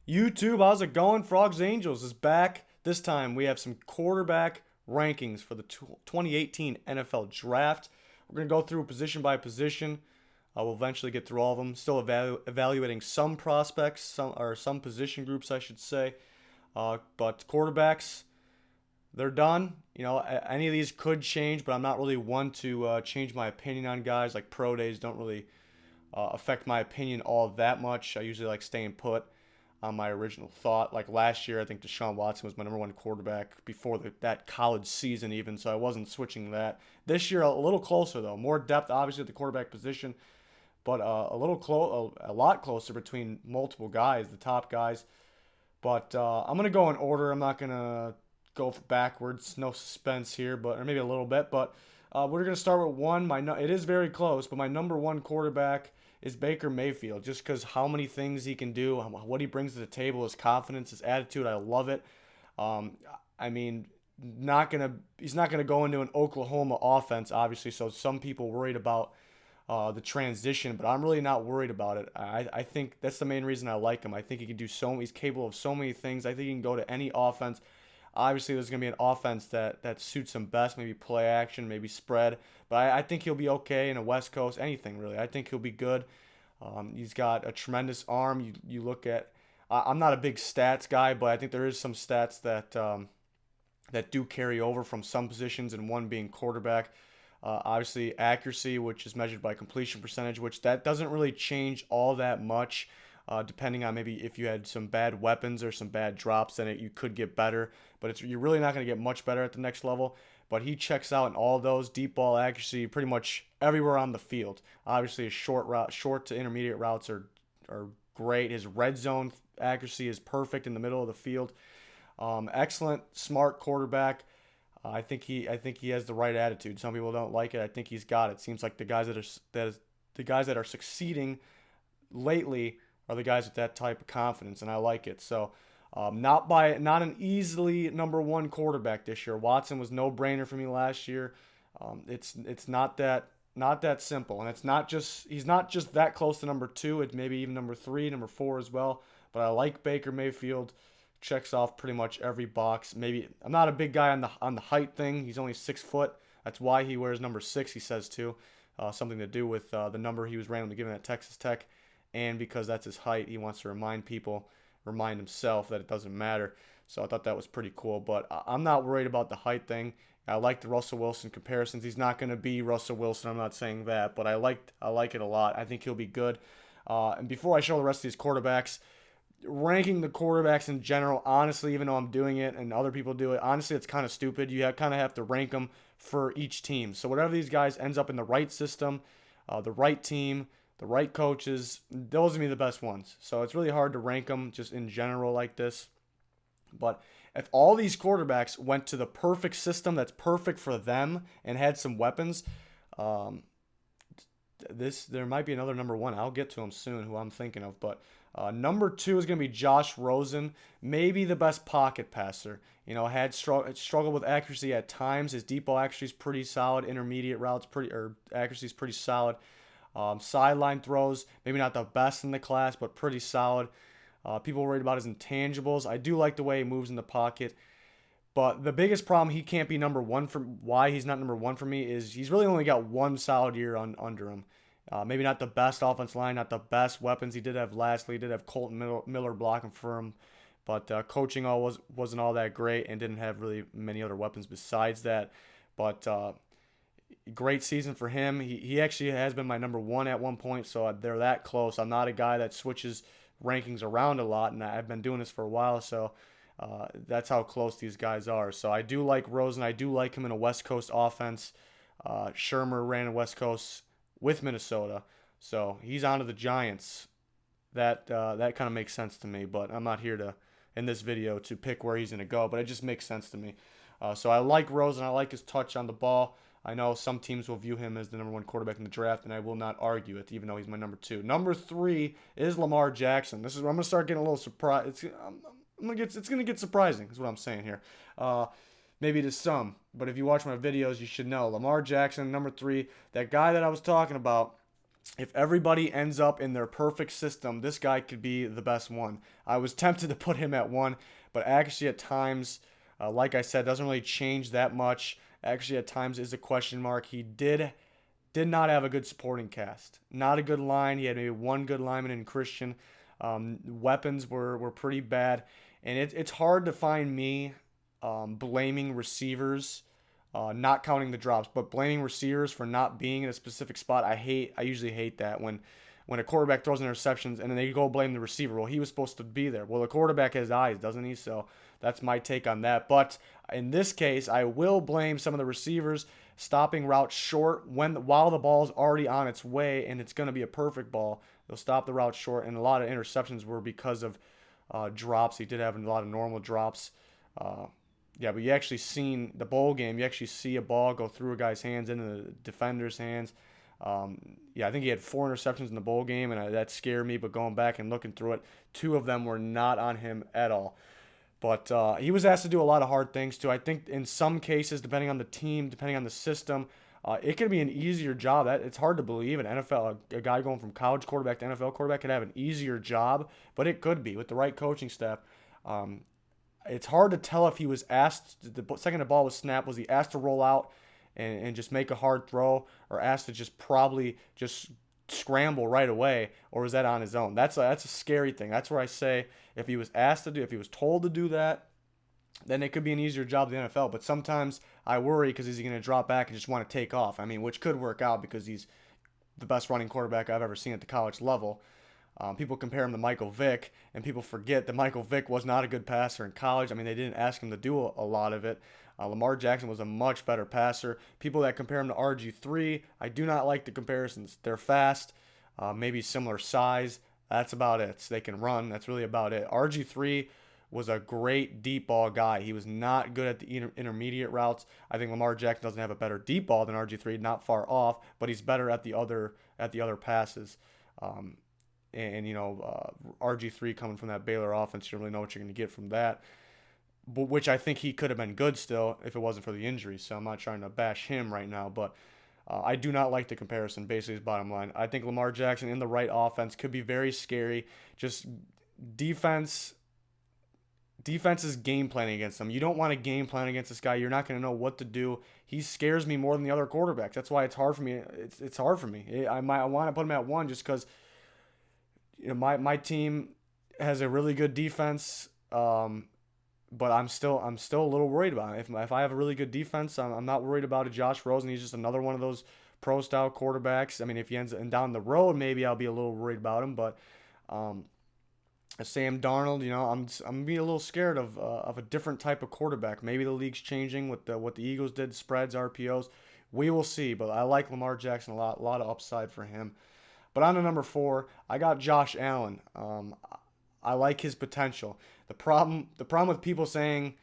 YouTube, how's it going? Frogs Angels is back. This time we have some quarterback rankings for the 2018 NFL Draft. We're going to go through position by position. We'll eventually get through all of them. Still evaluating some prospects, some position groups, I should say. But quarterbacks, they're done. Any of these could change, but I'm not really one to change my opinion on guys. Like pro days don't really affect my opinion all that much. I usually like staying put on my original thought. Like last year, I think Deshaun Watson was my number one quarterback before that college season even, so I wasn't switching that. This year, a little closer though. More depth, obviously, at the quarterback position, but a lot closer between multiple guys, the top guys. But I'm gonna go in order. I'm not gonna go backwards. No suspense here, but or maybe a little bit. But we're gonna start with one. It is very close, but my number one quarterback is Baker Mayfield, just because how many things he can do, what he brings to the table, his confidence, his attitude. I love it. Um, I mean, he's not gonna go into an Oklahoma offense, obviously. So some people worried about the transition, but I'm really not worried about it. I think that's the main reason I like him. I think he can do he's capable of so many things. I think he can go to any offense. Obviously, there's going to be an offense that suits him best, maybe play action, maybe spread. But I think he'll be okay in a West Coast, anything really. I think he'll be good. He's got a tremendous arm. You look at, I'm not a big stats guy, but I think there is some stats that do carry over from some positions, and one being quarterback. Obviously, accuracy, which is measured by completion percentage, which that doesn't really change all that much. Depending on maybe if you had some bad weapons or some bad drops, then you could get better. But you're really not going to get much better at the next level. But he checks out in all those deep ball accuracy, pretty much everywhere on the field. Obviously, his short to intermediate routes are great. His red zone accuracy is perfect in the middle of the field. Excellent, smart quarterback. I think he has the right attitude. Some people don't like it. I think he's got it. Seems like the guys that are succeeding lately are the guys with that type of confidence, and I like it. So, not an easily number one quarterback this year. Watson was no brainer for me last year. It's not that simple, and he's not just that close to number two. It's maybe even number three, number four as well. But I like Baker Mayfield. Checks off pretty much every box. Maybe I'm not a big guy on the height thing. He's only 6 foot. That's why he wears number six. He says too, something to do with the number he was randomly given at Texas Tech, and because that's his height, he wants to remind himself that it doesn't matter. So I thought that was pretty cool. But I'm not worried about the height thing. I like the Russell Wilson comparisons. He's not going to be Russell Wilson. I'm not saying that, but I like it a lot. I think he'll be good. And before I show the rest of these quarterbacks, ranking the quarterbacks in general, honestly, even though I'm doing it and other people do it, honestly, it's kind of stupid. You kind of have to rank them for each team. So whatever these guys ends up in the right system, the right team, the right coaches, those are me the best ones. So it's really hard to rank them just in general like this. But if all these quarterbacks went to the perfect system that's perfect for them and had some weapons, um, there might be another number one. I'll get to him soon, who I'm thinking of. But number two is going to be Josh Rosen, maybe the best pocket passer. Had struggled with accuracy at times. His deep ball accuracy is pretty solid. Intermediate routes accuracy is pretty solid. Sideline throws, maybe not the best in the class, but pretty solid. People worried about his intangibles. I do like the way he moves in the pocket. But the biggest problem he can't be number one for why he's not number one for me is he's really only got one solid year under him. Maybe not the best offense line, not the best weapons. He did have Colton Miller blocking for him, but coaching wasn't all that great and didn't have really many other weapons besides that. But great season for him. He actually has been my number one at one point, so they're that close. I'm not a guy that switches rankings around a lot, and I've been doing this for a while, so that's how close these guys are. So I do like Rosen. I do like him in a West Coast offense. Shermer ran a West Coast with Minnesota, so he's on to the Giants. That kind of makes sense to me, but I'm not here in this video to pick where he's going to go, but it just makes sense to me. So I like Rosen. I like his touch on the ball. I know some teams will view him as the number one quarterback in the draft, and I will not argue it, even though he's my number two. Number three is Lamar Jackson. I'm gonna start getting a little surprised. It's gonna get surprising, is what I'm saying here. Maybe to some, but if you watch my videos, you should know Lamar Jackson, number three, that guy that I was talking about if everybody ends up in their perfect system, this guy could be the best one. I was tempted to put him at 1, but actually at times, like I said, doesn't really change that much. Actually at times is a question mark. He did not have a good supporting cast. Not a good line. He had maybe one good lineman in Christian. Weapons were pretty bad. And it's hard to find me blaming receivers, not counting the drops, but blaming receivers for not being in a specific spot. I usually hate that when a quarterback throws interceptions and then they go blame the receiver. Well, he was supposed to be there. Well, the quarterback has eyes, doesn't he? So that's my take on that. But in this case, I will blame some of the receivers stopping routes short while the ball is already on its way and it's going to be a perfect ball. They'll stop the route short, and a lot of interceptions were because of drops. He did have a lot of normal drops. Yeah, but you actually seen the bowl game. You actually see a ball go through a guy's hands into the defender's hands. Yeah, I think he had 4 interceptions in the bowl game, and that scared me. But going back and looking through it, 2 of them were not on him at all. But he was asked to do a lot of hard things too. I think in some cases, depending on the team, depending on the system, it could be an easier job. It's hard to believe an NFL, a guy going from college quarterback to NFL quarterback could have an easier job, but it could be with the right coaching staff. It's hard to tell if he was asked, the second the ball was snapped, was he asked to roll out and just make a hard throw, or asked to just probably just scramble right away, or was that on his own? That's a scary thing. That's where I say if he was asked to do, if he was told to do that, then it could be an easier job than the NFL. But sometimes I worry because he's going to drop back and just want to take off. I mean, which could work out because he's the best running quarterback I've ever seen at the college level. People compare him to Michael Vick, and people forget that Michael Vick was not a good passer in college. I mean, they didn't ask him to do a lot of it. Lamar Jackson was a much better passer. People that compare him to RG3, I do not like the comparisons. They're fast, maybe similar size. That's about it. So they can run. That's really about it. RG3 was a great deep ball guy. He was not good at the intermediate routes. I think Lamar Jackson doesn't have a better deep ball than RG3, not far off, but he's better at the other passes. And RG3 coming from that Baylor offense, you don't really know what you're going to get from that. But which I think he could have been good still if it wasn't for the injury. So I'm not trying to bash him right now, but I do not like the comparison. Basically, is bottom line. I think Lamar Jackson in the right offense could be very scary. Just defense is game planning against him. You don't want to game plan against this guy. You're not going to know what to do. He scares me more than the other quarterbacks. That's why it's hard for me. It's hard for me. I want to put him at 1 just because my team has a really good defense. But I'm still a little worried about him. If I have a really good defense, I'm not worried about a Josh Rosen. He's just another one of those pro-style quarterbacks. I mean, if he ends up down the road, maybe I'll be a little worried about him. But Sam Darnold, I'm being a little scared of a different type of quarterback. Maybe the league's changing with what the Eagles did, spreads, RPOs. We will see. But I like Lamar Jackson a lot of upside for him. But on to number 4, I got Josh Allen. I like his potential. The problem with people saying,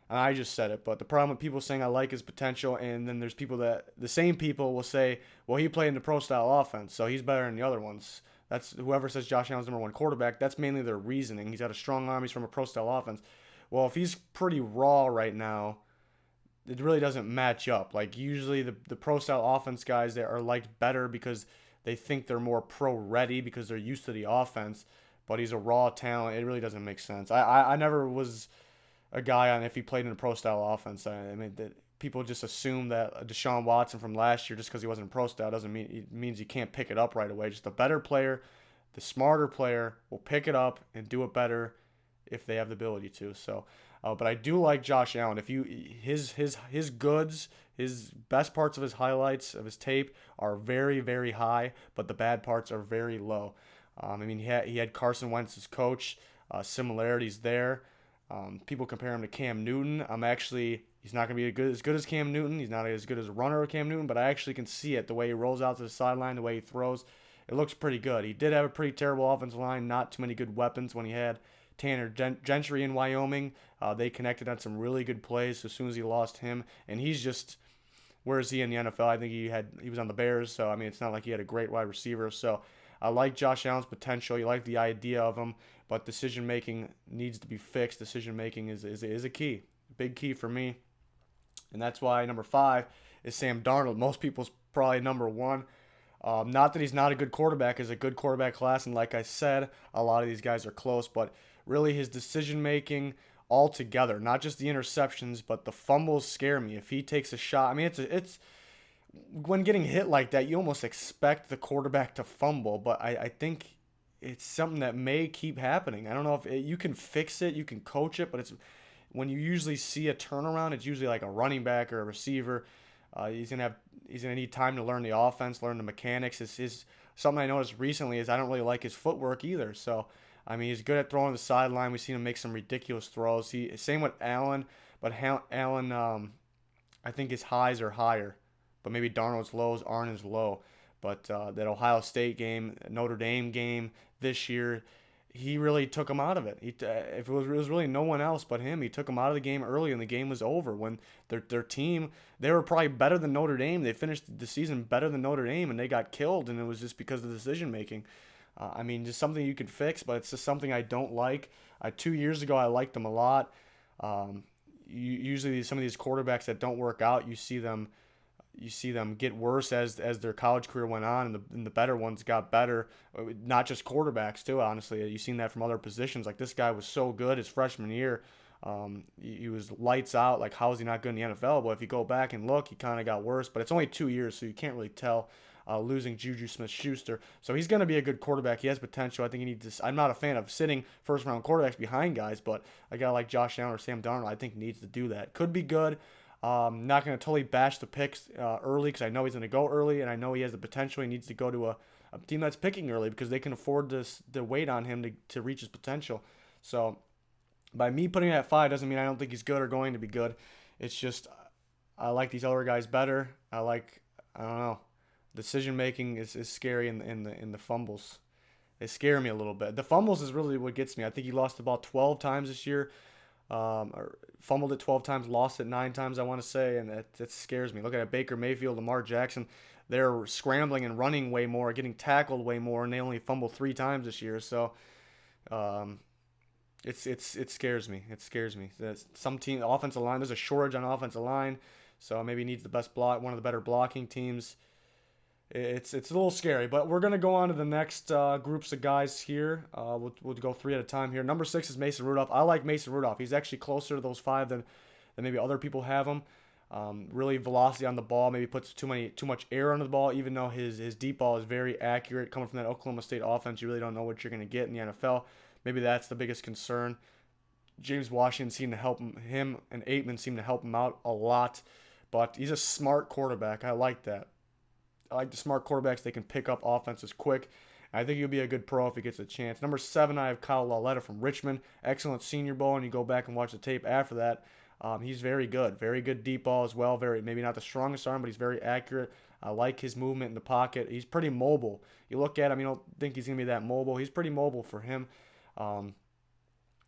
and I just said it, but the problem with people saying I like his potential, and then there's people the same people will say, well, he played in the pro-style offense, so he's better than the other ones. That's whoever says Josh Allen's number 1 quarterback, that's mainly their reasoning. He's got a strong arm, he's from a pro-style offense. Well, if he's pretty raw right now, it really doesn't match up. Like, usually the pro-style offense guys that are liked better because they think they're more pro-ready because they're used to the offense. But he's a raw talent. It really doesn't make sense. I never was a guy on if he played in a pro-style offense. I mean, that people just assume that Deshaun Watson from last year, just because he wasn't pro-style, doesn't mean it means you can't pick it up right away. Just a better player, the smarter player will pick it up and do it better if they have the ability to. So, but I do like Josh Allen. If his goods, his best parts of his highlights of his tape are very, very high, but the bad parts are very low. I mean, he had Carson Wentz as coach, similarities there. People compare him to Cam Newton. He's not going to be as good as Cam Newton. He's not as good as a runner of Cam Newton, but I actually can see it, the way he rolls out to the sideline, the way he throws. It looks pretty good. He did have a pretty terrible offensive line, not too many good weapons when he had Tanner Gentry in Wyoming. They connected on some really good plays so as soon as he lost him, and he's just, where is he in the NFL? I think he was on the Bears, so I mean, it's not like he had a great wide receiver. So I like Josh Allen's potential. You like the idea of him, but decision-making needs to be fixed. Decision-making is a key, big key for me. And that's why number 5 is Sam Darnold. Most people's probably number 1. Not that he's not a good quarterback, is a good quarterback class, and like I said, a lot of these guys are close, but really his decision making altogether, not just the interceptions, but the fumbles scare me. If he takes a shot, I mean, it's when getting hit like that, you almost expect the quarterback to fumble, but I think it's something that may keep happening. I don't know if you can fix it, you can coach it, but it's when you usually see a turnaround, it's usually like a running back or a receiver. He's gonna need time to learn the offense, learn the mechanics. Is something I noticed recently is I don't really like his footwork either. So I mean he's good at throwing the sideline. We've seen him make some ridiculous throws. He same with Allen, but Allen I think his highs are higher, but maybe Darnold's lows aren't as low. But that Ohio State game, Notre Dame game this year, he really took him out of it. If it was really no one else but him, he took him out of the game early, and the game was over. When their team, they were probably better than Notre Dame. They finished the season better than Notre Dame, and they got killed, and it was just because of the decision making. I mean, just something you can fix, but it's just something I don't like. 2 years ago, I liked them a lot. Usually, some of these quarterbacks that don't work out, you see them get worse as their college career went on, and the better ones got better. Not just quarterbacks too, honestly. You've seen that from other positions. Like this guy was so good his freshman year. He was lights out. Like how is he not good in the NFL? But if you go back and look, he kind of got worse. But it's only 2 years, so you can't really tell. Losing Juju Smith-Schuster, so he's going to be a good quarterback. He has potential. I think he needs to. I'm not a fan of sitting first-round quarterbacks behind guys, but a guy like Josh Allen or Sam Darnold, I think needs to do that. Could be good. Not going to totally bash the picks early because I know he's going to go early, and I know he has the potential. He needs to go to a team that's picking early because they can afford to wait on him to reach his potential. So by me putting him at 5 doesn't mean I don't think he's good or going to be good. It's just I like these other guys better. I don't know. Decision making is scary in the fumbles. They scare me a little bit. The fumbles is really what gets me. I think he lost the ball 12 times this year. Or fumbled it 12 times, lost it 9 times, I want to say, and that scares me. Looking at Baker Mayfield, Lamar Jackson, they're scrambling and running way more, getting tackled way more, and they only fumbled 3 times this year. So, it scares me. It scares me. Some team, the offensive line, there's a shortage on offensive line, so maybe he needs the best block, one of the better blocking teams. It's a little scary, but we're gonna go on to the next groups of guys here. We'll go 3 at a time here. Number 6 is Mason Rudolph. I like Mason Rudolph. He's actually closer to those 5 than maybe other people have him. Really velocity on the ball. Maybe puts too much air under the ball. Even though his deep ball is very accurate, coming from that Oklahoma State offense, you really don't know what you're gonna get in the NFL. Maybe that's the biggest concern. James Washington seemed to help him, and Aitman seemed to help him out a lot. But he's a smart quarterback. I like that. I like the smart quarterbacks. They can pick up offenses quick. I think he'll be a good pro if he gets a chance. Number 7, I have Kyle Lauletta from Richmond. Excellent Senior Bowl, and you go back and watch the tape after that. He's very good. Very good deep ball as well. Maybe not the strongest arm, but he's very accurate. I like his movement in the pocket. He's pretty mobile. You look at him, you don't think he's going to be that mobile. He's pretty mobile for him.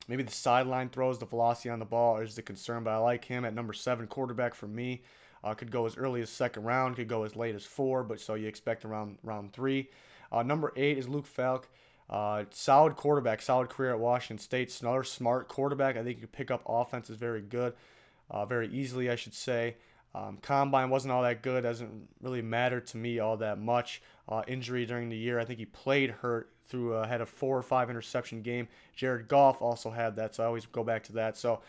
Maybe the sideline throws, the velocity on the ball is the concern, but I like him at number 7 quarterback for me. Could go as early as second round, could go as late as 4, but so you expect around round 3. Number 8 is Luke Falk. Solid quarterback, solid career at Washington State. Another smart quarterback. I think he could pick up offenses very good, very easily, I should say. Combine wasn't all that good. Doesn't really matter to me all that much. Injury during the year. I think he played hurt had a 4 or 5 interception game. Jared Goff also had that, so I always go back to that. So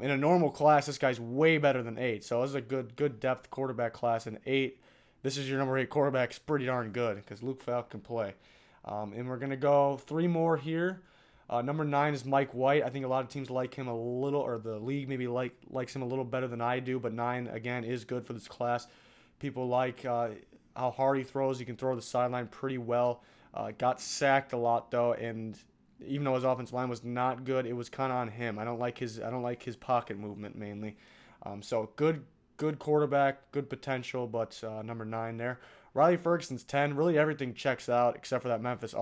in a normal class, this guy's way better than 8. So this is a good depth quarterback class. And 8, this is your number 8 quarterback. It's pretty darn good because Luke Falk can play. And we're going to go 3 more here. Number 9 is Mike White. I think a lot of teams like him a little, or the league maybe likes him a little better than I do. But 9, again, is good for this class. People like how hard he throws. He can throw the sideline pretty well. Got sacked a lot, though, and even though his offensive line was not good, it was kind of on him. I don't like his pocket movement mainly. So good quarterback, good potential, but number 9 there. Riley Ferguson's 10. Really everything checks out except for that Memphis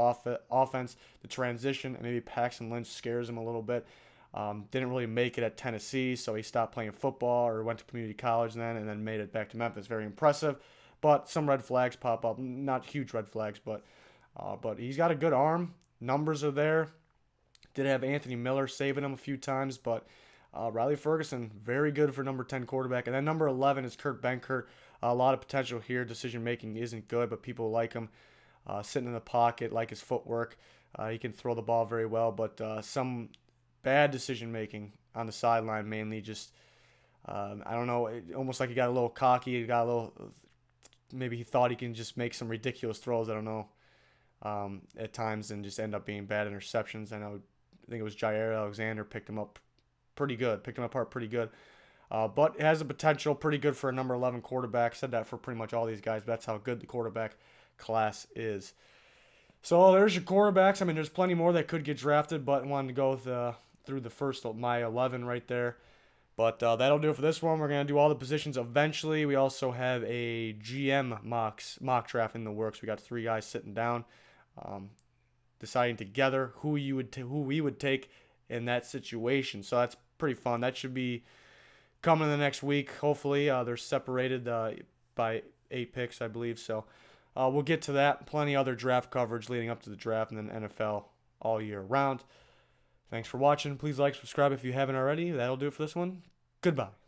offense, the transition, and maybe Paxton Lynch scares him a little bit. Didn't really make it at Tennessee, so he stopped playing football or went to community college then, and then made it back to Memphis. Very impressive, but some red flags pop up. Not huge red flags, but he's got a good arm. Numbers are there. Did have Anthony Miller saving him a few times, but Riley Ferguson, very good for number 10 quarterback. And then number 11 is Kurt Benkert. A lot of potential here. Decision making isn't good, but people like him. Sitting in the pocket, like his footwork. He can throw the ball very well, but some bad decision making on the sideline mainly. Just I don't know, almost like he got a little cocky. He got a little. Maybe he thought he can just make some ridiculous throws. I don't know. At times and just end up being bad interceptions. I think it was Jair Alexander picked him up pretty good, picked him apart pretty good. But has the potential, pretty good for a number 11 quarterback. Said that for pretty much all these guys, but that's how good the quarterback class is. So there's your quarterbacks. I mean, there's plenty more that could get drafted, but wanted to go through the first of my 11 right there. But that'll do it for this one. We're going to do all the positions eventually. We also have a GM mock draft in the works. We got 3 guys sitting down, deciding together who we would take in that situation. So that's pretty fun. That should be coming in the next week. Hopefully, they're separated by 8 picks, I believe. So we'll get to that. Plenty other draft coverage leading up to the draft and then NFL all year round. Thanks for watching. Please like, subscribe if you haven't already. That'll do it for this one. Goodbye.